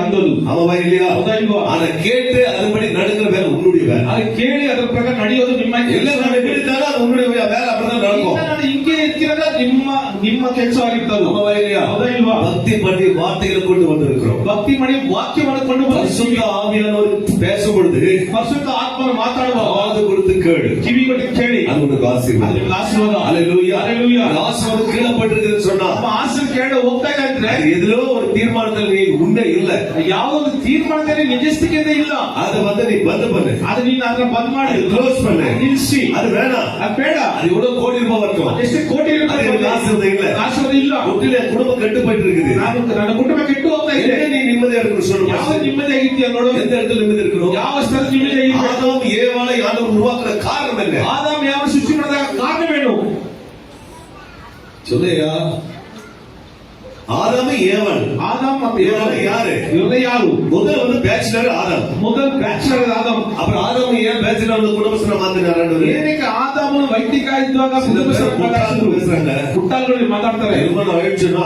ಅಂದದು ஆமாவா இல்லையா? ಹೌದಾ ಇಲ್ವಾ? அதை கேட்டு அதுபடி நடக்கிற வேலை உன்னுடைய வேலை. ಅದು ಕೇಳಿ ಅದರ ಪ್ರಕಾರ ನಡೆಯೋದು ನಿಮ್ಮ ಎಲ್ಲ ನಾನು ಹೇಳಿದಾಗ அது உன்னுடைய வேலை அப்படிதான் நடக்கும். ನಾನು ಹಿಂಗೆ ಇರ್ತಿರೋದ ನಿಮ್ಮ ಕೆಲಸವಾಗಿರ್ತದೆ. ஆமாவா இல்லையா? ಹೌದಾ ಇಲ್ವಾ? பக்தி பண்ணி வார்த்தைகளை கொண்டு வந்திருக்கிறோம். ಭಕ್ತಿ ಮಾಡಿ ವಾಕ್ಯವನ್ನು ಕೊಂಡು பரிசுத்த ஆவியானவர் பேசும் பொழுது ಪರಿಶುದ್ಧ ಆತ್ಮನ ಮಾತಾಡುವ காது கொடுத்து கேளு, ಕಿವಿ ಕೊಟ್ಟು ಕೇಳಿ, அது உனக்கு ஆசீர்வாதம். ಅದು ಆಶೀರ್ವಾದ. ஹல்லேலூயா. ஹல்லேலூயா. ஆசீர்வாதம் கீழப்பட்டிருக்குன்னு சொன்னா ನಮ್ಮ ಆಸೆ ಕೇಳಿ ಹೋಗ್ತಾ ಇಲ್ಲ ಅಂದ್ರೆ எதிலோ ஒரு தீர்மானத்தில் நீ உண்டே இல்ல, ಯಾವುದೋ ತೀರ್ಮಾನದಲ್ಲಿ ನಿಜಸ್ಥಿತಿಯಿಂದ ಇಲ್ಲ, அது வந்து நீ பந்து பண்ணு, ಅದು ನೀನು ಅದನ್ನ ಬಂದ್ ಮಾಡಿ க்ளோஸ் பண்ணு, ನಿಲ್ಲಿಸಿ. அது வேணாம், ಅದು ಬೇಡ. அது எவ்வளவு கோடி ரூபாய் வரட்டும், ಎಷ್ಟು ಕೋಟಿ ஆசீர்வாதம் இல்ல, ಆಶೀರ್ವಾದ ಇಲ್ಲ. ஒட்டில குடும்பம் கெட்டு போயிட்டு இருக்குது. ನನ್ನ ಕುಟುಂಬ ಕೆಟ್ಟು ಹೋಗ್ತಾ ಇದೆ. நீ நிம்மதியா இருக்கணும் சொல்லு. ಯಾವ ನಿಮ್ಮದಿಯಾಗಿದ್ದೀಯ ನೋಡು. எந்த இடத்துல நிம்மதி இருக்கணும்? ಯಾವ ಸ್ಥಳದಲ್ಲಿ ನಿಮ್ಮದಿಯಾಗಿದ್ದೀಯ? ஆதாம் ஏவாளை ஆண்டவர் உருவாக்குற காரணம் என்ன? ಆದಾಮ್ ಯಾವ ಸೃಷ್ಟಿ ಮಾಡಿದ ಕಾರಣವೇನು? சொல்லையா? ஆதாம் ஏவாள். ஆதாம் ಮತ್ತು ஏவாள் யாரு? இவங்க ಯಾರು? முதல்ல வந்து பேச்சுலர் ஆதாம். ಮೊದಲು ಬ್ಯಾಚುಲರ್ ಆದಾಮ್. அப்புறம் ஆதாம் ஏன் பேச்சுலர் வந்து குடும்பஸ்தன மாத்தினாரு? ಏನಕ್ಕೆ ಆದಾಮನು ವೈದಿಕ ಇದ್ದಾಗ ಪುಟ್ಟಗಳು ಮಾತಾಡ್ತಾರೆ. ಆಯ್ತುನಾ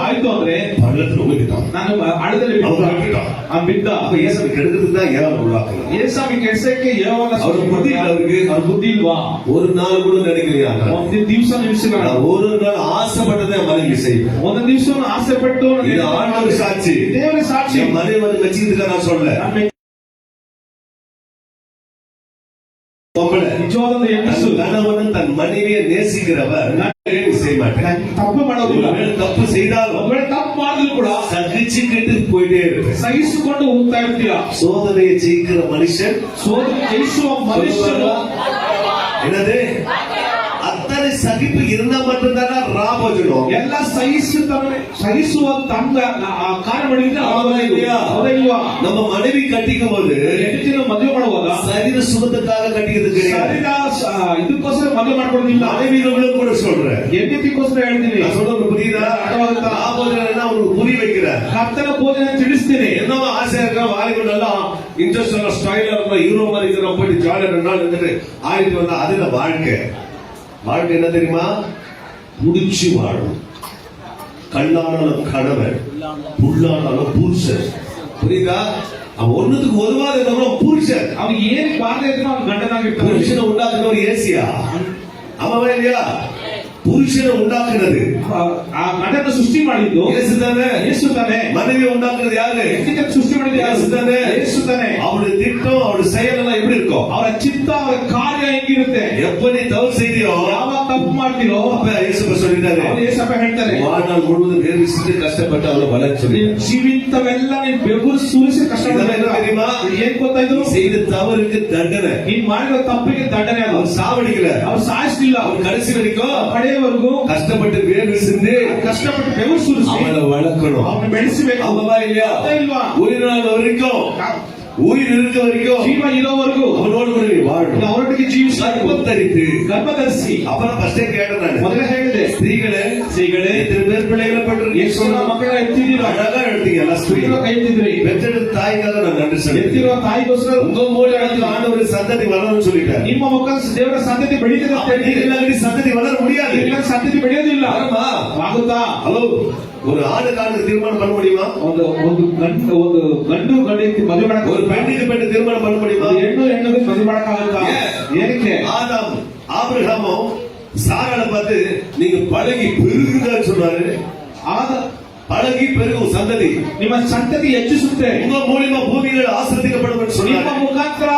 ಆಯ್ತು ಅಂದ್ರೆ பள்ளத்துல ಹೋಗಿದ್ದಾನೆ. ನಾನು ಆಳದಲ್ಲಿ ಬಿದ್ದ. அப்ப ஏசாமி கெடுக்கிறதுக்கு தான் ஏவாள் உருவாக்குறாரு. ஏசாமி ಕೆಡ್ಸಕ್ಕೆ ಯೆಹೋವನ அவர் புத்தி இல்ல, அவருக்கு ಅವ್ರ ಬುದ್ಧಿ ಇಲ್ವಾ? ஒரு நாள் கூட நினைக்கலையா? ಒಂದು ದಿವಸ ನಿಮಿಷಗಳ ஒரு நாள் ஆசைப்பட்டதே மனைவி செய்யும். ಒಂದು ದಿವಸ ಆಸೆ ಪಟ್ಟು இது ஆண்டவர் சாட்சி, ದೇವರ ಸಾಕ್ಷಿ. மனைவி வந்து வச்சுக்கிறதுக்கு நான் சொல்ல ನಿಜವಾದ ಹೆಂಗಸು கணவன் தன் மனைவியை நேசிக்கிறவர் செய்ய மாட்டேன். ತಪ್ಪು ಮಾಡೋದಿಲ್ಲ. தப்பு செய்தாலும் ಒಂದ್ ವೇಳೆ ತಪ್ಪು ಮಾಡಿದ್ರು ಕೂಡ சகிச்சுக்கிட்டு போயிட்டே இருக்கு. ಸಹಿಸಿಕೊಂಡು ಹೋಗ್ತಾ ಇರ್ತೀಯ. சோதனையை ஜெயிக்கிற மனுஷன், ಸೋದನೆ ಜಯಿಸುವ ಮನುಷ್ಯನು என்னது? அத்தனை சகிப்பு இருந்தா மட்டும்தானா ராபோஜனம். ಎಲ್ಲ ಸಹಿಸುವ ತಂದ ಕಾರ್ಯ ಮಾಡಿದ್ರೆ இல்லையா? நம்ம மனைவி கட்டிக்கும் போது ಹೆಂಡತಿನ ಮದುವೆ ಮಾಡುವಾಗ சரீர சுகத்துக்காக கட்டிக்கிறது கிடையாது. ಇದಕ್ಕೋಸ್ಕರ ಮದುವೆ ಮಾಡ್ಕೊಡೋದಿಲ್ಲ. மனைவிகளும் கூட சொல்றேன், ಹೆಂಡತಿಗೋಸ್ಕರ ಹೇಳ್ತೀನಿ. நான் சொல்றது புரியுதா? ராபோஜனம் அவங்களுக்கு புரிய வைக்கிறேன். ಕರ್ತನ ಬೋಧನೆ ತಿಳಿಸ್ತೀನಿ. என்ன ஆசையா இருக்கா? வாலிபன் நல்லா இன்ட்ரெஸ்ட் ஸ்டைலா இருக்கும், ஹீரோ மாதிரி இருக்கிறோம், போயிட்டு ஜாலியா 2 நாள் இருந்துட்டு ஆயிட்டு வந்தா அதுல வாழ்க்கை. வாழ்க்கை என்ன தெரியுமா? புடிச்சு வாழும். கல்லானாலும் கணவன், புல்லானாலும் புருஷன். புரியுதா? அவன் ஒண்ணுத்துக்கு ஒருவாத இருந்தாலும் புருஷன். அவன் ஏன் பாரத அவன் கண்டனாக புருஷனை உண்டாக்குறவர் ஏசியா? அவன் இல்லையா? புருஷனை உண்டாக்குறது ಆ ಗಂಡನ ಸೃಷ್ಟಿ ಮಾಡಿದ್ದು ಯೇಸು ತಾನೆ. ಯೇಸು ತಾನೆ. மனைவி உண்டாக்குறது யாரு? ಸೃಷ್ಟಿ ಮಾಡಿದ್ದು ಯೇಸು ತಾನೆ. ಯೇಸು ತಾನೆ. அவருடைய திட்டம், அவருடைய செயல் எல்லாம் எப்படி இருக்கும்? ಅವರ ಚಿತ್ತ, ಅವರ ಕಾರ್ಯ ಹೆಂಗಿರುತ್ತೆ? எப்ப நீ தவறு செய்தியோ, ಯಾವಾಗ ತಪ್ಪು ಮಾಡ್ತೀರೋ அப்ப ಯೇಸು சொல்லிட்டாரு, ಯೇಸಪ್ಪ ಹೇಳ್ತಾರೆ, வாழ்நாள் முழுவதும் வேர்விட்டு கஷ்டப்பட்டு அவளை பலன் சொல்லி ಜೀವಿತವೆಲ್ಲ ನೀನ್ ಬೆವರು ಸುರಿಸಿ ಕಷ್ಟಪಡ್ತಾ தெரியுமா? ಏನ್ ಗೊತ್ತಾಯ್ತು? செய்த தவறுக்கு தண்டனை. ನೀನ್ ಮಾಡಿರೋ ತಪ್ಪಿಗೆ ದಂಡನೆ. அவர் சாவடிக்கல, ಅವ್ರು ಸಾಯಿಸಲಿಲ್ಲ. அவர் கடைசி வரைக்கும் ಕಡೆಯವರೆಗೂ கஷ்டப்பட்டு வேர்வை சிந்து ಕಷ್ಟಪಟ್ಟು ಬೆವರು ಸುರಿಸಿ அவளை வளர்க்கணும், ಅವನು ಬೆಳೆಸಬೇಕು. அவ்வளவா இல்லையா? ಇಲ್ವಾ? உயிர் நாள் வரைக்கும், உயிர் இருக்க வரைக்கும், ಜೀವ ಇರೋವರೆಗೂ அவனோடு கூட நீ வாழணும். ಅವರೊಟ್ಟಿಗೆ கர்ப்பத்தரித்து ಗರ್ಭಧರಿಸಿ. அப்புறம் ஃபர்ஸ்டே கேட்டேன் நான், ಮೊದಲೇ ಹೇಳಿದೆ, ஸ்திரீகளே எத்தனை பேர் பிள்ளைகளை பெற்று ಎಷ್ಟು ಮಕ್ಕಳ ಎತ್ತಿದ್ದೀರಾ? அழகா எடுத்தீங்க எல்லா ಸ್ತ್ರೀಗಳು ಕೈ ಎತ್ತಿದ್ರಿ. பெற்றெடுத்த தாய்க்காக நான் நன்றி சொல்றேன். ಎತ್ತಿರುವ ತಾಯಿಗೋಸ್ಕರ உங்க மூலம் ஆண்டவர் சந்ததி வளரும்னு சொல்லிட்டார். ನಿಮ್ಮ ಮಕ್ಕಳ ದೇವರ ಸಂತತಿ ಬೆಳೀತದೆ ಅಂತ ಹೇಳಿ நீங்க சந்ததி வளர முடியாது. ಇಲ್ಲ ಸಂತತಿ ಬೆಳೆಯೋದಿಲ್ಲ. ಆಗುತ್ತಾ? ஹலோ, ஒரு ஆணுக்கு தீர்மானம் பண்ண முடியுமா? ಒಂದು ಗಂಡು ಗಂಡಿಗೆ ಮದುವೆ ಮಾಡಕ್ಕೆ, ஒரு பெண்ணுக்கு பெண்ணு தீர்மானம் பண்ண முடியுமா? ಹೆಣ್ಣಿಗೆ ಮದುವೆ ಮಾಡಕ್ಕಾಗುತ್ತಾ? ಏನಕ್ಕೆ? ஆதாம் ஆபிரகாமும் சாராளை பார்த்து நீங்க பழகி பெருகுதான்னு சொன்னாரு. பழகி பெருகும் சந்ததி, ನಿಮ್ಮ ಸಂತತಿ ಹೆಚ್ಚಿಸುತ್ತೆ. உங்க மூலியமா பூமிகள் ஆசீர்வதிக்கப்படும் என்று சொன்னார். ನಿಮ್ಮ ಮುಖಾಂತರ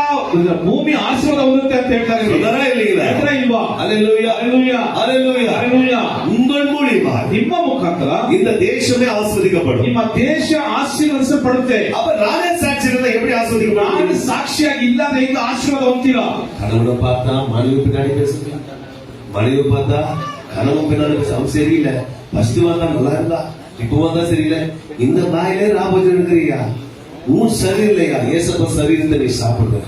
ಭೂಮಿ ಆಶೀರ್ವಾದ ಹೊಂದುತ್ತೆ ಅಂತ ಹೇಳ್ತಾರೆ. சொன்னாரா இல்லைங்களா? ಇಲ್ವಾ? அல்லேலூயா, அல்லேலூயா, அல்லேலூயா, அல்லேலூயா. உங்கள் மூலியமா ನಿಮ್ಮ ಮುಖಾಂತರ இந்த தேசமே ஆசீர்வதிக்கப்படும். ನಿಮ್ಮ ದೇಶ ಆಶೀರ್ವದಿಸಲ್ಪಡುತ್ತೆ. அப்ப நானே சாட்சி இருந்தா எப்படி ஆசீர்வதிக்கப்படும்? ನಾನು ಸಾಕ್ಷಿಯಾಗಿ ಇಲ್ಲದೆ ಹೆಂಗ ಆಶೀರ್ವಾದ ಹೊಂದ್ತೀರಾ? கணவனை பார்த்தா மனைவி பின்னாடி பேசுங்க, மனைவி பார்த்தா கணவன் பின்னாடி பேச சரியில்லை, ஃபர்ஸ்ட் வந்தா நல்லா இருந்தா இப்போ வந்தா சரியில்லை, இந்த வாயிலே ராபோஜனம் எடுக்கிறியா? உன் சரியில்லையா? ஏசப்ப சரியில்லை, நீ சாப்பிடுற.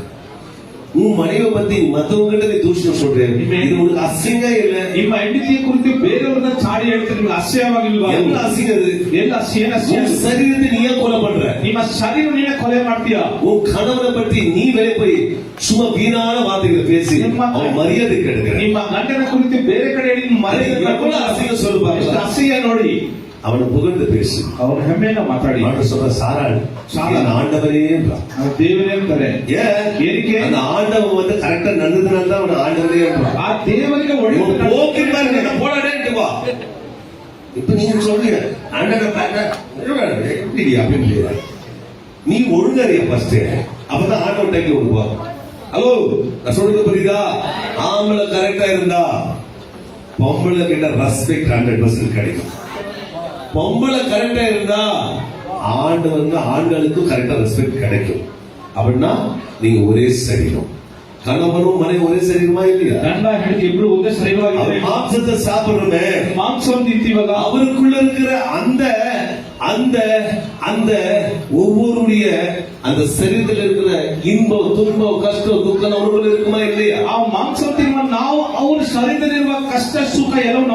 உன் மனைவி பத்தி மத்தவங்கிட்ட நீ தூஷணம் சொல்றேன், இது உனக்கு அசிங்கம் இல்ல? ನಿಮ್ಮ ಹೆಂಡತಿಯ ಕುರಿತು ಬೇರೆಯವ್ರನ್ನ ಚಾಡಿ ಹೇಳ್ತಾರೆ, ನಿಮ್ಗೆ ಅಸಹ್ಯವಾಗಿಲ್ವಾ? ಎಲ್ಲ ಅಸಿಂಗ ಅದು. ಎಲ್ಲ ಅಸಹ್ಯ. சரீரத்தை நீயே கொலை பண்ற, ನಿಮ್ಮ ಶರೀರ ನೀನೇ ಕೊಲೆ ಮಾಡ್ತೀಯ. உன் கணவனை பற்றி நீ வெளியே போய் சும்மா வீணான வார்த்தைகளை பேசி அவன் மரியாதை கெடுக்கிற. ನಿಮ್ಮ ಗಂಡನ ಕುರಿತು ಬೇರೆ ಕಡೆ ಹೇಳಿ ಮರ್ಯಾದೆ எவ்வளவு அசிங்கம் சொல்லுவாங்க. ಅಸಹ್ಯ ನೋಡಿ. அவனை புகழ்ந்து பேசு. ಅವನ ಹೆಮ್ಮೆಯಿಂದ ಮಾತಾಡಿ. அவன் சொல்ற சாராள் சாராள். ஆண்டவரே என்றான். ಅವನು ದೇವರೇ ಅಂತಾರೆ. ಏನಕ್ಕೆ? அந்த ஆண்டவன் வந்து கரெக்டா நடந்ததுனால தான் அவன் ஆண்டவரே என்றான். ಆ ದೇವರಿಗೆ ಒಳ್ಳೆಯ போக்கின் மாதிரி என்ன போடாடேன்ட்டு வா. இப்ப நீங்க சொல்றீங்க ஆண்டவரை பார்த்தா எப்படி அப்படின்னு நீ ஒழுங்கறிய ஃபர்ஸ்ட், அப்பதான் ஆண்டவன் டைக்கு விடுவா. ஹலோ, நான் சொல்றது புரியுதா? ஆம்பளை கரெக்டா இருந்தா பொம்பளை கிட்ட ரெஸ்பெக்ட் 100% கிடைக்கும். பொம்பளை கரெக்டா இருந்தா ஆண்டு வந்து ஆண்களுக்கும் கரெக்டா ரெஸ்பெக்ட் கிடைக்கும். அப்படின்னா நீங்க ஒரே சரீரம், கணவனும் மனைவி ஒரே சரீரமா இல்லையா? ಗಂಡ ಹೆಂಡತಿ ಇಬ್ರು ಒಂದೇ ಶರೀರವಾಗಿದ್ದಾರೆ. மாம்சத்தை சாப்பிடுறோமே, ಮಾಂಸವನ್ನು ತಿಂತೀವಾಗ அவருக்குள்ள இருக்கிற அந்த அந்த அந்த ஒவ்வொருடைய அந்த சரீரத்தில் இருக்கிற இன்பம் துன்பம் கஷ்டம் துக்கம் அவருக்குள்ள இருக்குமா இல்லையா? ಆ ಮಾಂಸ ತಿನ್ನುವ ನಾವು ಅವ್ರ ಶರೀರದಲ್ಲಿರುವ ಕಷ್ಟ ಸುಖ ಎಲ್ಲವೂ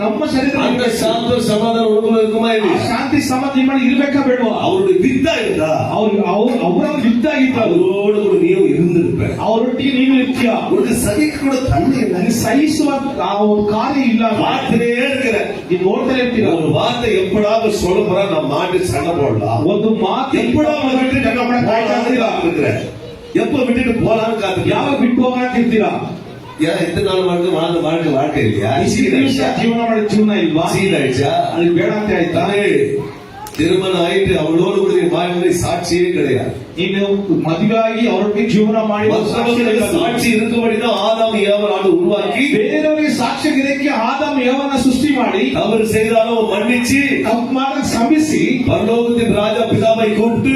ನಮ್ಮ ಶರೀರ அந்த சாந்த சமாதானம் அவருக்குள்ள இருக்குமா இல்லையா? ಶಾಂತಿ ಸಮಾಧಾನ ಇರ್ಬೇಕಾ ಬೇಡವಾ? அவருடைய வித்தா இருந்தா ಅವರ ಯುದ್ಧ ಆಗಿತ್ತು. அவரோடு கூட நீயும் இருந்திருப்ப. ಅವರೊಟ್ಟಿಗೆ ನೀನು ಇರ್ತೀಯ. உனக்கு சகிக்க கூட தன்மை இல்லை. ನನಗೆ ಸಹಿಸುವ ಆ ಒಂದು ಕಾರ್ಯ ಇಲ್ಲ. வார்த்தையே இருக்கிற ನೀವು ನೋಡ್ತಾನೆ ಇರ್ತೀರ. ஒரு வார்த்தை எப்படாவது சொல்ல போறா நம்ம மாட்டு சண்டை போடலாம். ಒಂದು ಮಾತು எப்படா விட்டுட்டு நம்ம இருக்கிற எப்ப விட்டுட்டு போலான்னு காத்து ಯಾವಾಗ ಬಿಟ್ಟು ಹೋಗೋಣ ಅಂತೀರಾ? ஏன் எத்தனை நாள் வாழ்ந்து வாழ்க்கை இல்லையா? ಜೀವನ ಮಾಡಿದ ಜೀವನ ಇಲ್ವಾ? சீனாயிடுச்சா? அது ಬೇಡಂತೆ ಆಯ್ತಾ? திருமணம் ஆயிட்டு அவளோடு கூட வாழ்க்கை சாட்சியே கிடையாது. ನೀನು ಮದುವೆಯಾಗಿ ಅವರೊಟ್ಟಿಗೆ ಜೀವನ ಮಾಡಿ சாட்சி இருக்கும்படிதான் ஆதாம் ஏவாள் உருவாக்கி ಬೇರೆಯವರಿಗೆ ಸಾಕ್ಷ್ಯಗಿರಕ್ಕೆ ಆದಾಮ ಏವನ ಸೃಷ್ಟಿ ಮಾಡಿ தவறு செய்தாலும் மன்னிச்சு ತಪ್ಪು ಮಾಡಕ್ಕೆ ಕ್ಷಮಿಸಿ பரலோகத்தின் ராஜா பிதாவை கூப்பிட்டு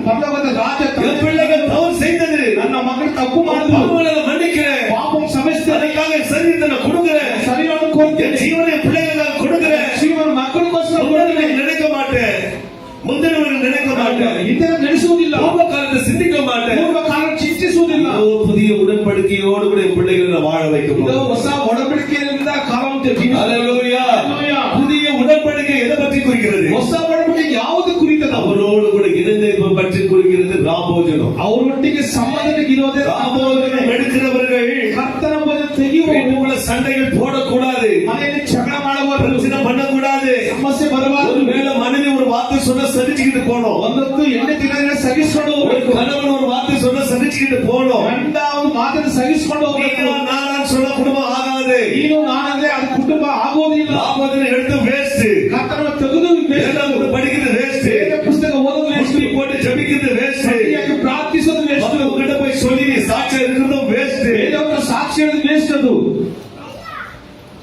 ಪರಲೋಕದ ರಾಜ என் பிள்ளைகள் தவறு செய்தது, ನನ್ನ ಮಕ್ಕಳು ತಪ್ಪು ಮಾಡಿದ್ರು, மன்னிக்கிறேன், ಪಾಪம் ಕ್ಷಮಿಸ್ತೇನೆ, ಅದಕ್ಕಾக சரீரத்தை கொடுக்கிறேன், ಸರಿಯಾದ ಕೊಡ್ತೇನೆ, ஜீவனை பிள்ளைகளுக்காக கொடுக்கிறேன், ಜೀವನ ಮಕ್ಕಳಿಗೋಸ್ಕರ நினைக்க மாட்டேன், ಮುಂದಿನವರಿಗೆ நினைக்க மாட்டேன், ಇದನ್ನು ನೆನೆಸುವುದಿಲ್ಲ, பூர்வ ಕಾಲத்தை சிந்திக்க மாட்டேன், ಪೂರ್ವ ಕಾಲ ಚಿಂತಿಸುವುದಿಲ್ಲ. புதிய உடன்படிக்கையோடு கூட என் பிள்ளைகளை வாழ வைக்க ಹೊಸ ಒಡಂಬಡಿಕೆಯಿಂದ ಕಾಲವಂತೆ அல்லேலூயா. புதிய உடன்படிக்கை எதை பற்றி குறிக்கிறது? ಹೊಸ ಒಡಂಬಡಿಕೆ ಯಾವುದು ಕುರಿತದ? அவரோடு கூட இணைந்து பற்றி குறிக்கிறது ராபோஜனம். ಅವರೊಟ್ಟಿಗೆ ಸಂಬಂಧಕ್ಕೆ ಇರೋದೇ ராபோஜனம் எடுக்கிறவர்கள் ಕರ್ತನ ಭೋಜನ ತೆಗೆಯುವ சண்டைகள் போடக்கூடாது, ಮನೆಯಲ್ಲಿ ಜಗಳ ಮಾಡಬಾರದು, பிரச்சனை பண்ணக்கூடாது, ಸಮಸ್ಯೆ ಬರಬಾರದು. மேல மனைவி ஒரு வார்த்தை சொன்ன சகிச்சுக்கிட்டு போனோம், ಒಂದೊಂದು ಎಣ್ಣೆ ತಿನ್ನೋದನ್ನ ಸಹಿಸಿಕೊಂಡು ಹೋಗ್ಬೇಕು, கணவன் ஒரு வார்த்தை சொன்ன சகிச்சுக்கிட்டு போனோம், ಗಂಡ ಒಂದು ಮಾತನ್ನು ಸಹಿಸಿಕೊಂಡು ಹೋಗ್ಬೇಕು. நான் சொன்ன குடும்பம் ஆகாது, ನೀನು ನಾನಂದ್ರೆ ಅದು ಕುಟುಂಬ ಆಗೋದಿಲ್ಲ. ராபோஜனம் எடுத்து வேஸ்ட், ಕರ್ತನ ತೆಗೆದು படிக்கிறது வேஸ்ட், ಪುಸ್ತಕ ಓದೋದು ವೇಸ್ಟ್, போட்டு ஜபிக்கிறது வேஸ்ட், ಪ್ರಾರ್ಥಿಸೋದು ವೇಸ್ಟ್, உங்ககிட்ட போய் சொல்லி நீ சாட்சியம் இருக்கிறதும் வேஸ்ட், ಬೇರೆಯವರ ಸಾಕ್ಷಿ ಹೇಳೋದು ವೇಸ್ಟ್. ಅದು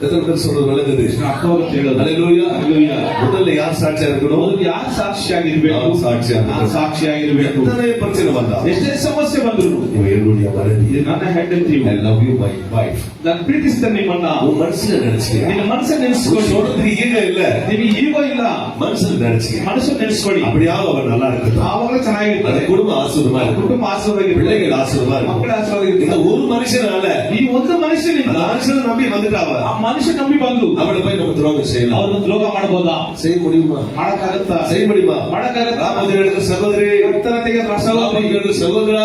எத்தனை பேர் சொல்றது விளங்குது? ಅರ್ಥವಾಗುತ್ತೆ ಹೇಳೋದು. அல்லேலூயா. அல்லேலೂಯಾ. முதல்ல யார் சாட்சியா இருக்கணும்? ಮೊದಲು ಯಾರು ಸಾಕ್ಷಿಯಾಗಿರ್ಬೇಕು? ನಾವು ಸಾಕ್ಷಿಯಾಗಿರ್ಬೇಕು. ನಾನು ಸಾಕ್ಷಿಯಾಗಿರ್ಬೇಕು. எத்தனை பிரச்சனை வந்தா ಎಷ್ಟೇ ಸಮಸ್ಯೆ ಬಂದ್ರು இவ என்னுடைய மனைவி, ಇದು ನನ್ನ ಹೆಂಡತಿ, I love you my wife, ನಾನು ಪ್ರೀತಿಸ್ತೇನೆ ನಿಮ್ಮನ್ನ. உன் மனசுல நினைச்சிக்க, ನಿನ್ನ ಮನಸ್ಸನ್ನ ನೆನೆಸ್ಕೊಳ್ಳಿ. சொல்றதுக்கு ஈக இல்ல, ನಿಮಗೆ ಈಗೋ ಇಲ್ಲ, மனசுல நினைச்சிக்க, ಮನಸ್ಸನ್ನು ನೆನೆಸ್ಕೊಳ್ಳಿ. அப்படியாக அவன் நல்லா இருக்கட்டும், ಆವಾಗಲೇ ಚೆನ್ನಾಗಿರ್ತದೆ, அந்த குடும்பம் ஆசீர்வாதமா இருக்கும், ಕುಟುಂಬ ಆಶೀರ್ವಾದ, பிள்ளைகள் ஆசீர்வாதமா இருக்கும். ಮಕ್ಕಳ ಆಶೀರ್ವಾದ. இந்த ஒரு மனுஷனால ಈ ಒಂದು ಮನುಷ್ಯನಿಂದ அந்த மனுஷனை நம்பி வந்துட்டாவ, ಆ ಮನುಷ್ಯ ನಂಬಿ ಬಂದು அவனை போய் நம்ம துரோகம் செய்யலாம், ಅವ್ರನ್ನ ದ್ರೋಹ ಮಾಡಬಹುದಾ? செய்ய முடியுமா? ಮಾಡಕ್ಕಾಗತ್ತಾ? செய்ய முடியுமா? ಮಾಡಕ್ಕಾಗತ್ತಾ? ராமோஜனுக்கு சகோதரி, ಕರ್ತನಿಗೆ ராமோஜனுக்கு சகோதரா,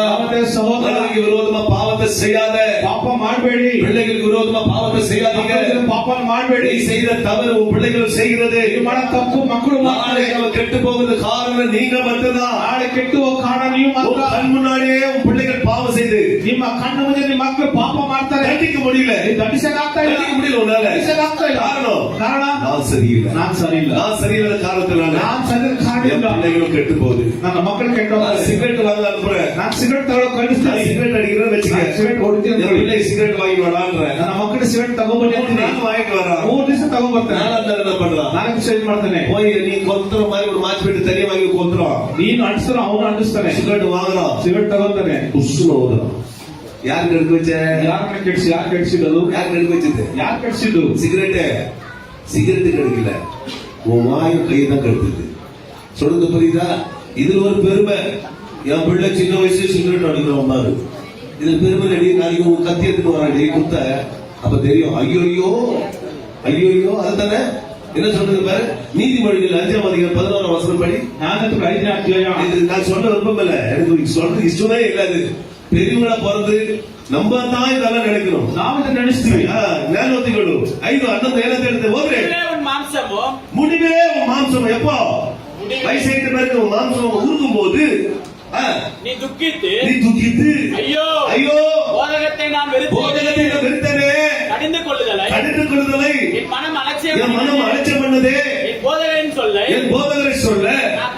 ಸಹೋದರ, மனைவிக்கு விரோதமா பாவத்தை செய்யாத, ಪಾಪ ಮಾಡಬೇಡಿ, பிள்ளைகளுக்கு விரோதமா பாவத்தை செய்யாதீங்க, ಪಾಪ ಮಾಡಬೇಡಿ. நீ செய்த தவறு உன் பிள்ளைகள் செய்கிறது, ನೀವು ಮಾಡೋ ತಪ್ಪು ಮಕ್ಕಳು நாளை அவன் கெட்டு போகிறது காரணம் நீங்க மட்டும்தான். ನಾಳೆ ಕೆಟ್ಟು ಹೋಗೋ ಕಾರಣ ನೀವು உன் ಮಾತ್ರ. கண் முன்னாடியே உன் பிள்ளைகள் பாவம் செய்து ನಿಮ್ಮ ಕಣ್ಣು ಮುಂದೆ ನಿಮ್ಮ ಮಕ್ಕಳು ಪಾಪ ಮಾಡ್ತಾರೆ, தண்டிக்க முடியல, ದಂಡಿಸಕ್ಕಾಗ್ತಾ ಇಲ್ಲ, தண்டிக்க முடியல உன்னால. ದಂಡಿಸಕ್ಕಾಗ್ತಾ ಇಲ್ಲ. ಕಾರಣ நான் சரியில்லை, நான் சரியிಲ್ಲ, நான் சரியில்லாத காரணத்தினால நான் ಸರಿ ಕಾರಣ என் ಇಲ್ಲ, பிள்ளைகளும் கெட்டு போகுது. ನನ್ನ ಮಕ್ಕಳು ಕೆಟ್ಟ நான் சிகரெட் வாங்க அனுப்புறேன், ನಾನು ಸಿಗರೇಟ್ ತಗೊಳ್ಳೋ நான் ಕಳಿಸ್ತೀನಿ, சிகரெட் அடிக்கிறேன்னு வச்சுக்க, ಸಿಗರೇಟ್ ಹೊಡಿತೀನಿ, என் பிள்ளை சிகரெட் வாங்கி வரான்றேன், ನನ್ನ ಮಕ್ಕಳು ಸಿಗರೇಟ್ ತಗೊಂಡ್ಬನ್ನಿ ಅಂತೀನಿ, நான் வாங்கிட்டு வரேன், 3 ದಿವಸ ತಗೊಂಡ್ಬರ್ತೇನೆ, நான் அந்த என்ன பண்றான், ನಾನು ಡಿಸೈಡ್ ಮಾಡ್ತೇನೆ. போய் நீ கொத்துற மாதிரி ஒரு மாச்சு போயிட்டு தனியா வாங்கி கொத்துறான், ನೀನು ಅಂಟಿಸ್ತಾರ ಅವನು ಅಂಟಿಸ್ತಾನೆ, சிகரெட் வாங்குறான், ಸಿಗರೇಟ್ ತಗೊಂತಾನೆ, புஷ்னு ஓடுறான். யாருக்கு எடுக்க வச்ச? ಯಾರನ್ನ ಕೆಡ್ಸಿ, ಯಾರು ಕೆಡ್ಸಿದ್ದು? யாருக்கு எடுக்க வச்சது? ಯಾರು ಕೆಡ್ಸಿದ್ದು? சிகரெட்டு கிடைக்கல, உன் வாயும் கையை தான் கெடுத்தது. சொல்றது புரியுதா? இதுல ஒரு பெருமை, என் பிள்ளை சின்ன வயசுல சிகரெட் அடிக்கிறவன் பாரு, இதுல பெருமை நடி. நாளைக்கு உன் கத்தி எடுத்துட்டு வராடி குத்த, அப்ப தெரியும் ஐயோ ஐயோ. அதுதானே என்ன சொல்றது பாரு, நீதிமொழிகள் 5ஆம் அதிகாரம் 11ஆம் வசனம் படி. ஞானத்துக்கு 5ஆம் அத்தியாயம். இது நான் சொல்ல விருப்பம் இல்ல, எனக்கு சொல்றது இஷ்டமே இல்லாது. பெரியவங்கள பிறந்து நம்ம தான் இதெல்லாம் நினைக்கணும், ನಾವು ಇದನ್ನ ನಡೆಸ್ತೀವಿ. ಜ್ಞಾನೋತಿಗಳು 5 11 ಹೋದ್ರೆ ಮಾಂಸವು முடிவிலே உன் மாம்சம் எப்போ வயசாயிட்ட பிறகு உன் மாம்சம் உருகும் போது நீ துக்கித்து ஐயோ போதகத்தை நான் வெறுத்தனே கடிந்து கொள்ளுதலை என் மனம் அலட்சியம் பண்ணதே என் போதகரை சொல்ல நான்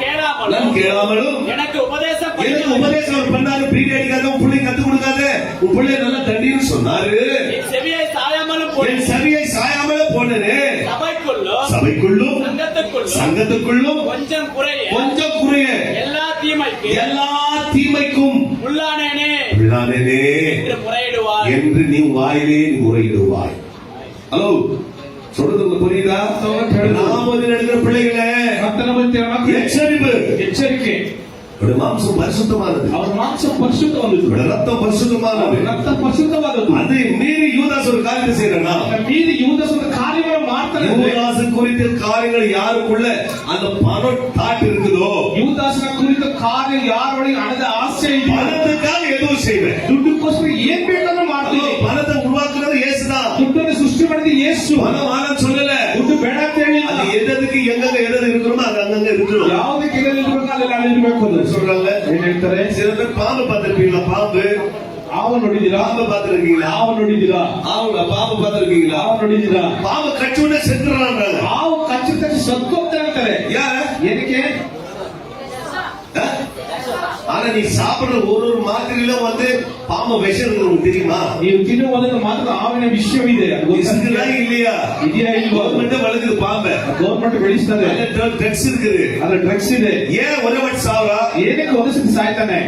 கேளாமலும் எனக்கு உபதேசம் அவர் பண்ணாரு. பீடி அடிக்காத, உன் பிள்ளை கத்து கொடுக்காத, உன் பிள்ளை நல்லா தண்டின்னு சொன்னாரு. என் செவியை சாயாமலும் போனே. சபைக்குள்ளும் சங்கத்துக்குள்ளும் கொஞ்சம் குறைய எல்லா தீமைக்கும் உள்ளானேனே என்று நீ வாயிலே முறையிடுவாய். ஹலோ, சொல்றது புரியுதா? நாமது நடக்கிற பிள்ளைகளை எச்சரிக்கை. மாம்சம் பரிசுத்தமானது, அவர் மாம்சம் பரிசுத்தமானது, ரத்தம் பரிசுத்தமானது. அதை மீறி யூதாஸ் ஒரு காரியத்தை செய்யறா, மீறி யூதாஸ் ஒரு காரியங்களை மாத்திரம். யூதாஸ் குறித்த காரியங்கள் யாருக்குள்ள அந்த பணம் தாட் இருக்குதோ, யூதாஸ் குறித்த காரியம் யாரோடைய அனது ஆசை, பணத்துக்காக எதுவும் செய்வேன், ದುಡ್ಡುಗೋಸ್ಕರ ಏನ್ ಬೇಕಾದ್ರೂ ಮಾಡ್ತೀವಿ. பணத்தை உருவாக்குறது இயேசுதான். ದುಡ್ಡನ್ನು ಸೃಷ್ಟಿ ಮಾಡಿದ ಯೇಸು. பணம் வாழ சொல்லல, ದುಡ್ಡು ಬೇಡ ಅಂತ ಹೇಳಿಲ್ಲ. அது எதுக்கு எங்க எது இருக்கணுமோ அது அங்கங்க இருக்கணும். ಯಾವುದಕ್ಕೆ ಎಲ್ಲಿ ಇರಬೇಕು ಅಲ್ಲಿ ಇರಬೇಕು ಅಂತ சொல்றாங்க. ಏನ್ ಹೇಳ್ತಾರೆ? சில பேர் பாம்பு பார்த்திருப்பீங்களா? பாம்பு ಹಾವು ನೋಡಿದೀರಾ? பாம்பு பார்த்திருக்கீங்களா? ಹಾವು ನೋಡಿದೀರಾ? பாம்பு பார்த்திருக்கீங்களா? ಹಾವು ನೋಡಿದೀರಾ? பாம்பு கச்சுடனே செத்துறாங்க. ಹಾವು ಕಚ್ಚಿದ ತಕ್ಷಣ ಸತ್ತು ಹೋಗ್ತಾ ಇರ್ತಾರೆ. ಏನಕ್ಕೆ? ஆனா நீ சாப்பிடுற ஒரு மாத்திரையில வந்து பாம்பு விஷம் இருக்கு தெரியுமா? ನೀವು ತಿನ್ನುವ ಒಂದೊಂದು ಮಾತ್ರ ಹಾವಿನ ವಿಷಯವಿದೆ. இல்லையா? ಇದೆಯಾ ಇಲ್ವಾ? ಗೌರ್ಮೆಂಟ್ வளர்க்குது பாம்பை, ಗೌರ್ಮೆಂಟ್ ಬೆಳೆಸ್ತಾರೆ. ಡ್ರಗ್ಸ್ இருக்குது, ಅದ್ರ ಡ್ರಗ್ಸ್ ಇದೆ. ஏன் ஒரே வாட்டி சாவா? ಏನಕ್ಕೆ ಒಂದು ಸತಿ ಸಾಯ್ತಾನೆ?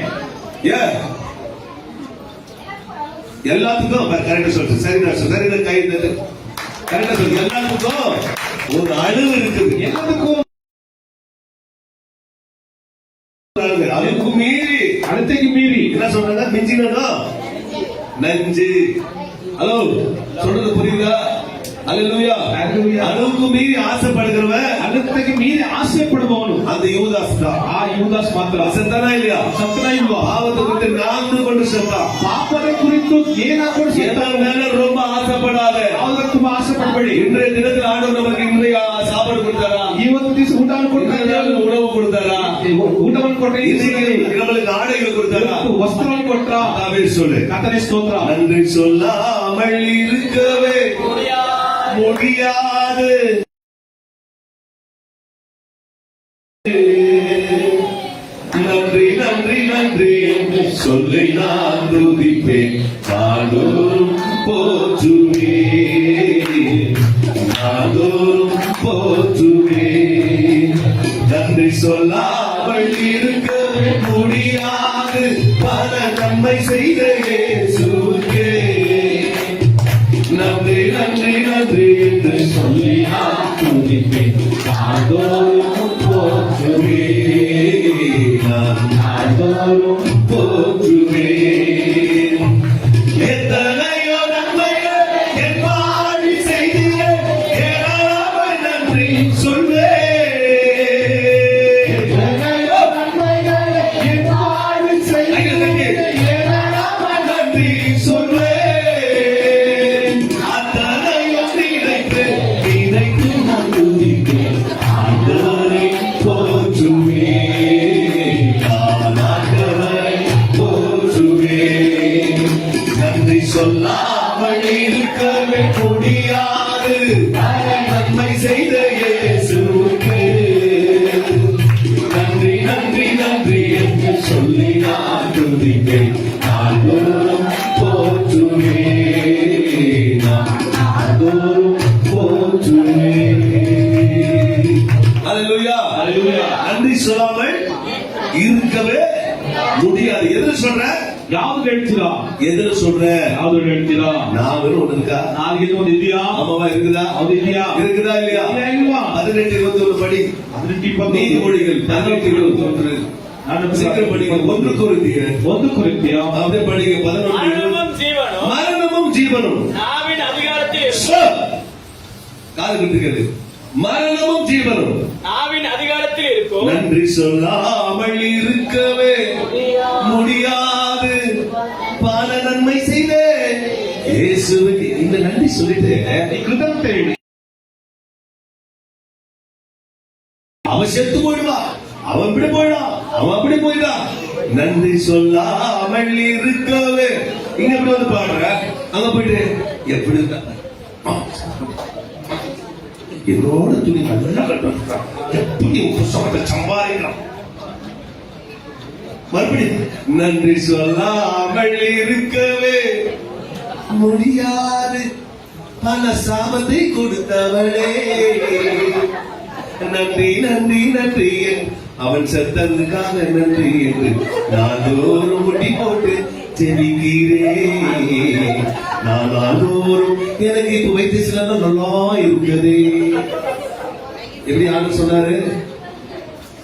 எல்லாத்துக்கும் கரெக்டா சொல்றேன். சரி கை கரெக்டா சொல்றேன். எல்லாத்துக்கும் ஒரு அளவு இருக்குது. ಎಲ್ಲದಕ್ಕೂ அதுக்கு மீறி அழுத்தைக்கு மீறி என்ன சொல்றாங்க? மிஞ்சினதும் நஞ்சு. ஹலோ, சொல்றது புரியுதா? அல்லேலூயா. அளவுக்கு மீறி ஆசைப்படுகிறவன், ಅಗತ್ಯಕ್ಕೆ ಮೀರಿ ಆಸೆ ಪಡುವವನು அந்த யூதாஸ் தான். ಆ ಯುವದಾಸ್ ಮಾತ್ರ. செத்தானா இல்லையா? ಸತ್ತನ ಇಲ್ವಾ? பாவத்தை விட்டு நான்கு கொண்டு செத்தான். ಪಾಪದ ಕುರಿತು ಏನಾದರೂ எதன் மேல ரொம்ப ஆசைப்படாத. ಯಾವುದಕ್ಕೆ ತುಂಬಾ ಆಸೆ ಪಡಬೇಡಿ. இன்றைய தினத்தில் ஆண்டவர் நமக்கு இன்றைய சாப்பாடு கொடுத்தாரா? ಇವತ್ತು ದಿವಸ ಊಟವನ್ನು ಕೊಡ್ತಾರೆ, உணவு கொடுத்தாரா? ಊಟವನ್ನು ಕೊಟ್ಟರೆ நம்மளுக்கு ஆடைகள் கொடுத்தாரா? ವಸ್ತ್ರವನ್ನು ಕೊಟ್ರ? சொல்லு. ಕರ್ತನೇ ಸ್ತೋತ್ರ. நன்றி சொல்லாமல் இருக்கவே முடியாது. நன்றி நன்றி நன்றி என்று சொல்லி நான் துதிப்பேன், நாடோறும் போற்றுவேன், நாடோறும் போற்றுவேன். நன்றி சொல்லாமல் இருக்கவே முடியாது, பல நன்மை செய்த இயேசுவுக்கே நன்றி நன்றி நன்றி என்று சொல்லி நான் துதிப்பேன், நாடோறும் போற்றுவேன், நாடோறும் போற்றுவேன். எத்தனையோ நன்மைகள் என் வாழ்வில் செய்தீங்க, ஏராளமாய் நன்றி சொல்வேன். எத்தனையோ நன்மைகள் என் வாழ்வில் செய்தீங்க, ஏராளமாய் நன்றி சொல்வேன். அத்தனையும் நினைத்து நினைத்து நான் துதிப்பேன், ஆண்டவரை போற்றுவேன், நான் ஆண்டவரை போற்றுவேன். நன்றி சொல்லாமல் இருக்கவே முடியாது, நன்மை செய்த இயேசுவுக்கு நன்றி நன்றி நன்றி என்று சொல்லி நான் துதிப்பேன், நாடோறும் போற்றுவேன், நாடோறும் போற்றுவேன். அல்லேலூயா. நன்றி சொல்லாமல் இருக்கவே முடியாது. எதிர சொல்ற? ಯಾವ್ದು ಹೇಳ್ತೀರಾ? எதிர சொல்ற? ಯಾವ್ದು ಹೇಳ್ತೀರಾ? நான் வெறும் ஒண்ணு இருக்கா? ನಾಲ್ಗೆ ಒಂದು ಇದೆಯಾ? ஆமாவா இருக்குதா? ಹೌದು ಇದೆಯಾ? இருக்குதா இல்லையா? ಇಲ್ವಾ? 18:21 படி. 18:21 நீதிமொழிகள் 18:21. சீக்கிரம் படிங்க. 1 கொரிந்தியர். அப்படியே படிங்க. 11. மரணமும் ஜீவனும் நாவின் அதிகாரத்தில் காது கிட்டுகிறது. மரணமும் ஜீவனும் நாவின் அதிகாரத்தில் இருக்கும். நன்றி சொல்லாமல் இருக்கவே முடியாது, பல நன்மை செய்த இயேசுவுக்கு இந்த நன்றி சொல்லிட்டு ಕೃತಜ್ಞತೆ ಹೇಳಿ. அவன் செத்து போயிடுவான், அவன் இப்படி போயிடான், அவன் அப்படி போயிட்டான். நன்றி சொல்லாமல் இருக்கவே இங்க எப்படி வந்து பாடுற, அங்க போயிட்டு எப்படி இருக்க என்னோட துணி நல்லா கட்டுறான், எப்படி புத்தகத்தை சம்பாதிக்கிறான். மறுபடியும் நன்றி சொல்லாமல் இருக்கவே முடியாது பல சாபத்தை கொடுத்தவளே, நன்றி நன்றி நன்றி அவன் செத்ததுக்காக நன்றி என்று நான் தோறும் முட்டி போட்டு ஜெபிக்கிறேன். நான் நாள்தோறும் எனக்கு இப்ப வைத்திய சில நல்லா இருக்குது. எப்படி ஆண்டு சொன்னாரு,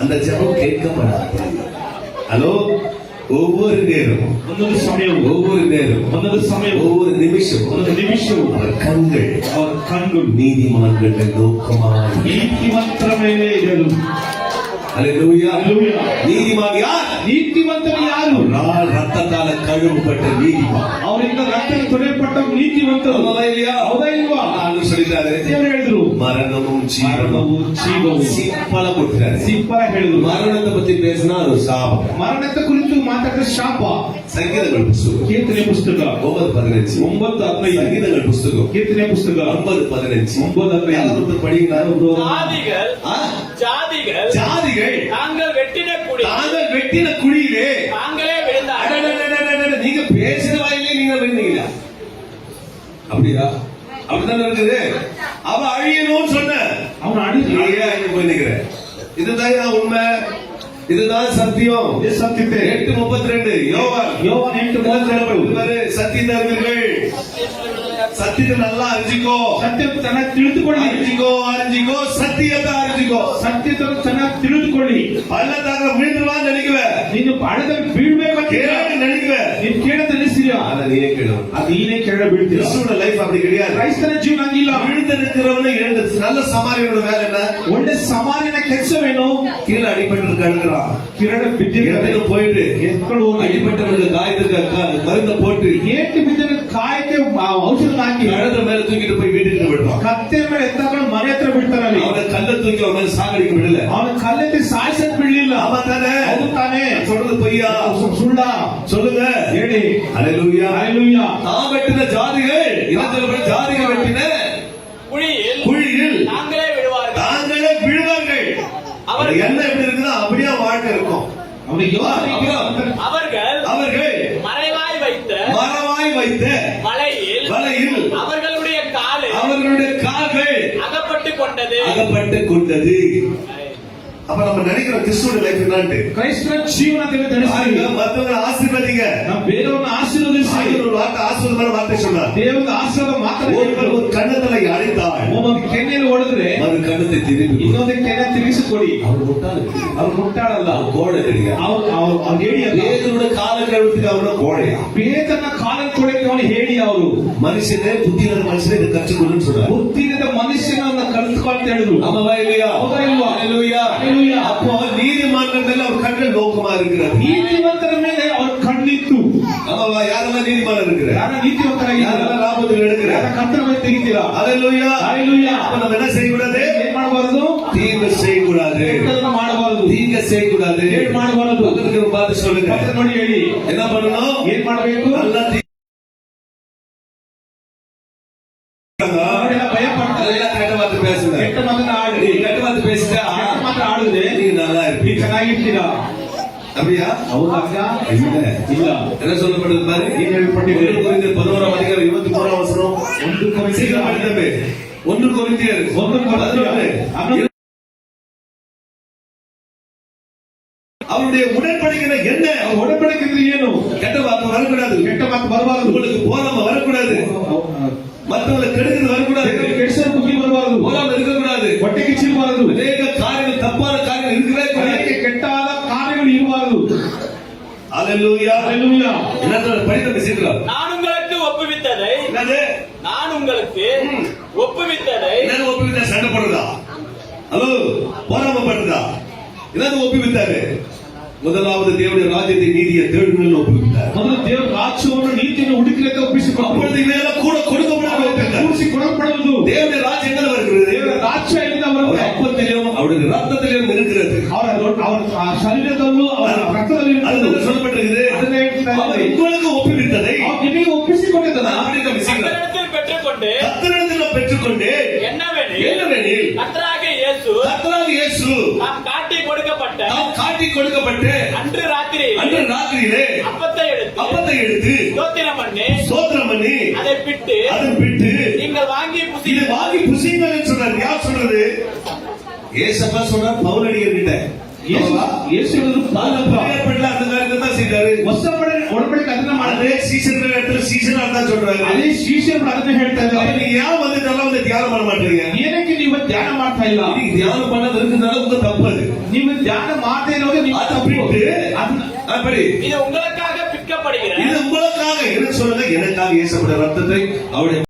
அந்த ஜெபம் கேட்கப்படாது. ஹலோ, ஒவ்வொரு நேரமும், ಒಂದೊಂದು ಸಮಯವು, ஒவ்வொரு நேரம், ಒಂದೊಂದು ಸಮಯವು, ஒவ்வொரு நிமிஷம், ಒಂದೊಂದು ನಿಮಿಷವು அவர் கண்கள் நீதிமான்கள் நோக்கமாக ನೀತಿವಂತರ ಮೇಲೆ ಇರಲು. அல்லேலூயா. அல்லேலூயா. நீதிமான் யார்? ನೀತಿವಂತರು ಯಾರು? ரத்தத்தால கழுவப்பட்ட நீதிமான். ಅವರಿಂದ ರಕ್ತ ತೊಳೆಯಲ್ಪಟ್ಟ ನೀತಿವಂತರು. ಹೌದಾ ಇಲ್ವಾ? ನಾನು சொல்லிட்டாரு, ದೇವರು ಹೇಳಿದ್ರು மரணமும் ஜீவனும் சிம்பள ಕೊಟ್ಟಿದ್ದಾರೆ. ಸಿಂಪಲ್ ಹೇಳಿದ್ರು. மரணத்தை பத்தி பேசினா அது சாபம். ಮರಣದ ಕುರಿತು ಮಾತಾಡಿದ ಶಾಪ. ಸಂಗೀತಗಳ ಪುಸ್ತಕ, ಕೀರ್ತನೆ ಪುಸ್ತಕ 9:15, 9:15. ಸಂಗೀತಗಳ ಪುಸ್ತಕ, ಕೀರ್ತನೆ ಪುಸ್ತಕ 9:15, 9:15. படிங்க. ஜாதிகள் ஜாதிகள் தாங்கள் வெட்டின குழியிலே தாங்களே விழுந்தார்கள். நீங்க பேசுற வாயிலே நீங்க விழுந்தீங்களா? அப்படியா? அப்படித்தானே இருக்குது. அவ அழியணும்னு சொன்ன, ಅವನು ಅಡಿಗೆ அழிய போயிருக்கிற. இதுதான் உண்மை, இதுதான் சத்தியம். ಸತ್ಯತೆ 8:32 யோவான் 8:32 சத்தியத்தை அறிவீர்கள், சத்தியத்தை நல்லா அறிஞ்சிக்கோ, ಸತ್ಯವನ್ನು ಚೆನ್ನಾಗಿ ತಿಳಿದುಕೊಳ್ಳಿ. அறிஞ்சிக்கோ சத்தியத்தை அறிஞ்சிக்கோ. ಸತ್ಯವನ್ನು ಚೆನ್ನಾಗಿ ತಿಳಿದುಕೊಳ್ಳಿ. பள்ளத்தாக விழுந்துருவான்னு நினைக்குவேன், ನೀನು ಹಳ್ಳದಲ್ಲಿ ಬೀಳ್ಬೇಕಂತ கேட்டு நினைக்குவேன். ನೀನು ಕೇಳಂತ ನಿಲ್ಲಿಸ್ತೀರಾ, ஆனா நீயே கேளு, ಅದು ನೀನೇ ಕೆಳ ಬೀಳ್ತೀರಾ. கிறிஸ்துவோட லைஃப் அப்படி கிடையாது. ಕ್ರೈಸ್ತನ ಜೀವನ ಹಂಗಿಲ್ಲ. விழுந்து நிற்கிறவனை எழுந்து. நல்ல சமாரியனோட வேலை என்ன? ಒಳ್ಳೆ ಸಮಾನಿನ ಕೆಲಸವೇನು? கீழே அடிபட்டு அழுகிறான், ಕಿರಣ ಬಿದ್ದಿರ போயிட்டு ಎತ್ಕೊಂಡು ಹೋಗಿ அடிபட்டவனுக்கு காயத்துக்கு மருந்த போட்டு ಏಟು ಬಿದ್ದ ಕಾಯಕ್ಕೆ ಔಷಧ ಹಾಕಿ கழுத மேல தூக்கிட்டு போய் வீட்டுக்கு விடுறான். ಕತ್ತೆ ಮೇಲೆ ಎತ್ತಕೊಂಡು ಮನೆ ಹತ್ರ ಬಿಡ್ತಾರಲ್ಲಿ. அவனை கல்ல தூக்கி அவன் மேல சாகடிக்க விடல. ಅವನ ಕಲ್ಲಲ್ಲಿ ಸಾಯಿಸಕ್ ಬಿಡ್ಲಿಲ್ಲ. அவன் தானே, ಹೌದು ತಾನೇ. சொல்றது பொய்யா? ಸುಳ್ಳ சொல்லுங்க, ಹೇಳಿ. அல்லேலூயா. ஹalleluya. தான் வெட்டின ஜாதிகள், இனத்துல ஜாதிகள் வெட்டின குழியில் தாங்களே விழுவார்கள். தாங்களே விழுவார்கள். அவர் என்ன எப்படி இருக்குதோ அப்படியே வாழ்க்கை இருக்கும். ಅವನಿಗೆ அவர்கள் மறைவாய் வைத்த வலையில் அவர்களுடைய கால்கள் அகப்பட்டு கொண்டது. அப்ப நம்ம நினைக்கிற கிறிஸ்துவோட லைஃப் என்னன்னு, ಕ್ರೈಸ್ತರ ಜೀವನ ತಿಳಿಸಿ மத்தவங்களை ஆசீர்வதிங்க. ನಾವು ಬೇರೆಯವ್ರನ್ನ ಆಶೀರ್ವದಿಸಿ ஒரு வார்த்தை ಆಶೀರ್ವಾದ வார்த்தை சொன்னார். ದೇವರ ಆಶೀರ್ವಾದ ಮಾತ್ರ ஒரு கண்ணத்துல அடித்தாள், ಒಂದು ಕೆನ್ನೆಯಲ್ಲಿ ಹೊಡೆದ್ರೆ ஒரு கண்ணத்தை திருப்பி ಇನ್ನೊಂದು ಕೆನ್ನೆ ತಿರುಗಿಸಿಕೊಡಿ. அவர் முட்டாள், ಅವ್ರು ಮುಟ್ಟಾಡಲ್ಲ, கோழை கிடையாது. ಅವ್ರು ಹೇಳಿ பேதரோட கால கழுவுறதுக்கு அவரோட கோழையா? ಬೇತನ ಕಾಲ ಕೊಡಕ್ಕೆ ಅವನು ಹೇಳಿ ಅವರು மனுஷனே புத்தியில மனுஷனே இதை கற்றுக்கொள்ளுன்னு சொல்றாரு. ಬುದ್ಧಿರದ ಮನುಷ್ಯನನ್ನ ಕಲಿತುಕೊಳ್ತಾ ಹೇಳಿದ್ರು. ஆமாவா இல்லையா? ಹೌದಾ ಇಲ್ವಾ? அல்லேலூயா. ஹalleluya. அப்போ நீதிமான்கள் மேல அவர் கண்கள் நோக்கமா இருக்கிறார். ನೀತಿವಂತರ ಮೇಲೆ ಅವ್ರ ಕಣ್ಣಿತ್ತು. ஆமாவா? யாரெல்லாம் நீதிமான் இருக்கிறார்? ಯಾರ ನೀತಿವಂತರಾಗಿದ್ದಾರೆ? யாரெல்லாம் லாபத்தில் எடுக்கிறார்? ಯಾರ ಕರ್ತವ್ಯ ತೆಗಿತೀರಾ? அல்லேலூயா. ஹalleluya. அப்ப நம்ம என்ன செய்யக்கூடாது? ಏನ್ ಮಾಡಬಾರದು? தீமை செய்யக்கூடாது, ಕೆಟ್ಟದನ್ನ ಮಾಡಬಾರದು, தீங்க செய்யக்கூடாது. ಏನ್ ಮಾಡಬಾರದು? பக்கத்துல பார்த்து சொல்லுங்க, ಪಕ್ಕದ ನೋಡಿ ಹೇಳಿ என்ன பண்ணணும்? ಏನ್ ಮಾಡಬೇಕು? நல்லா ಭಯ ಪಡ್ತಾರೆ. கெட்ட வார்த்தை பேசுங்க. ಕೆಟ್ಟ ಮಾತನ್ನ ಆಡಿ, நீ கெட்ட வார்த்தை பேசிட்டா ಕೆಟ್ಟ ಮಾತ್ರ ಆಡಿದ್ರೆ நீ நல்லா ನೀವು இருப்பீங்க. ಚೆನ್ನಾಗಿರ್ತೀರಾ. அப்படியா? ಹೌದಾಗ இல்ல. ಇಲ್ಲ. என்ன சொல்லப்படுது பாரு? ಏನ್ ಹೇಳ್ಪಟ್ಟಿದೆ? 1 கொரிந்தியர் 11:23 ಒಂದು சீக்கிரம் படித்தமே. 1 கொரிந்தியர் 11:11 அவருடைய உடன்படிக்கை என்ன? ಒಡಂಬಡಿಕೆ ಏನು? கெட்ட வார்த்தை வரக்கூடாது, ಕೆಟ್ಟ ಮಾತು ಬರಬಾರದು, உங்களுக்கு போராம வரக்கூடாது, மற்றவங்களை கெடுக்கிறது வரக்கூடாது, ಕೆಡಿಸಲು ಬುದ್ಧಿ ಬರಬಾರದು, போராம இருக்கக்கூடாது, ಹೊಟ್ಟೆ ಕಿಚ್ಚಿರಬಾರದು, அநேக காரியங்கள் தப்பான காரியங்கள் இருக்கவே கூடாது. ಕೆಟ್ಟಾದ ಕಾರ್ಯಗಳು ಇರಬಾರದು. அல்லேலூயா. ஹalleluya. என்ன படித்த சீக்கிரம். நான் உங்களுக்கு ஒப்புவித்ததை என்னது? என்னது ஒப்புவித்த? சண்டை போடுறதா? ஹலோ, போராம பண்றதா? என்னது ஒப்புவித்தாரு? முதலாவது தேவனுடைய ராஜ்யத்தை நீதியை தேடுங்கள் ஒப்புவித்தார். ಮೊದಲು ದೇವರ ರಾಜ್ಯವನ್ನು ನೀತಿಯನ್ನು ಹುಡುಕಲಿಕ್ಕೆ ಒಪ್ಪಿಸಿಕೊಟ್ಟು அப்பொழுது இவையெல்லாம் கூட கொடுக்கப்படாது. ಕೂಡಿಸಿ ಕೊಡಲ್ಪಡುವುದು. தேவனுடைய ராஜ்யம் எங்க வருகிறது? ದೇವರ ರಾಜ್ಯ ಎಲ್ಲಿಂದ ಬರುತ್ತೆ? அப்பத்திலும் அவருடைய அவருடைய ரத்தத்திலும் இருக்கிறது. ಅವರ ಶರೀರದಲ್ಲೂ ಅವರ ರಕ್ತದಲ್ಲಿ அதுல சொல்லப்பட்டிருக்குது, ಅದನ್ನ ಹೇಳ್ತಿದ್ದಾರೆ. அவர் உங்களுக்கு ஒப்புவித்ததை ಅವ್ರು ನಿಮಗೆ ಒಪ್ಪಿಸಿಕೊಂಡಿದ್ದಾನೆ. அப்படிதான் விஷயங்கள். கர்த்தரிடத்தில் பெற்றுக்கொண்டு கர்த்தரிடத்தில் பெற்றுக்கொண்டு என்னவெனில் என்னவெனில் கர்த்தராகிய இயேசு கர்த்தராகிய இயேசு தாம் காட்டி கொடுக்கப்பட்ட நாம் காட்டி கொடுக்கப்பட்டு அன்று ராத்திரியில் அன்று ராத்திரியிலே அப்பத்தை எடுத்து ஸ்தோத்திரம் பண்ணி ஸ்தோத்திரம் பண்ணி அதை பிட்டு அதை விட்டு நீங்கள் வாங்கி இதை புசியுங்கள். வாங்கி புசியுங்கள் சொன்னார். யார் சொல்றது? ஏசப்பா சொன்னார் பவுலடிகர் கிட்ட. ಯೇಸು ಹೇಳಿದ್ರು ஏற்படல அந்த காரியத்தை தான் செய்தாரு. ಹೊಸ ಒಡಂಬಡಿಕೆ ಅದನ್ನ ಮಾಡಿದ್ರೆ அதே சீசன் இடத்துல சீசனா தான் சொல்றாரு. ಅದೇ ಶಿಷ್ಯರು ಅದನ್ನ ಹೇಳ್ತಾ அப்ப ಇದ್ದಾರೆ. நீங்க ஏன் வந்து நல்லா வந்து தியானம் பண்ண மாட்டீங்க? ಏನಕ್ಕೆ ನೀವು ಧ್ಯಾನ ಮಾಡ್ತಾ ಇಲ್ಲ? நீங்க தியானம் பண்ணது இருக்கிறதுனால உங்க தப்பு அது. ನೀವು ಧ್ಯಾನ ಮಾಡ್ತಾ ಇರೋದು ನೀವು அதை ತಪ್ಪು. விட்டு ಅದನ್ನ அப்படி இது உங்களுக்காக பிற்கப்படுகிற இது உங்களுக்காக என்ன சொல்லுங்க, எனக்காக இயேசுவுடைய ரத்தத்தை அவருடைய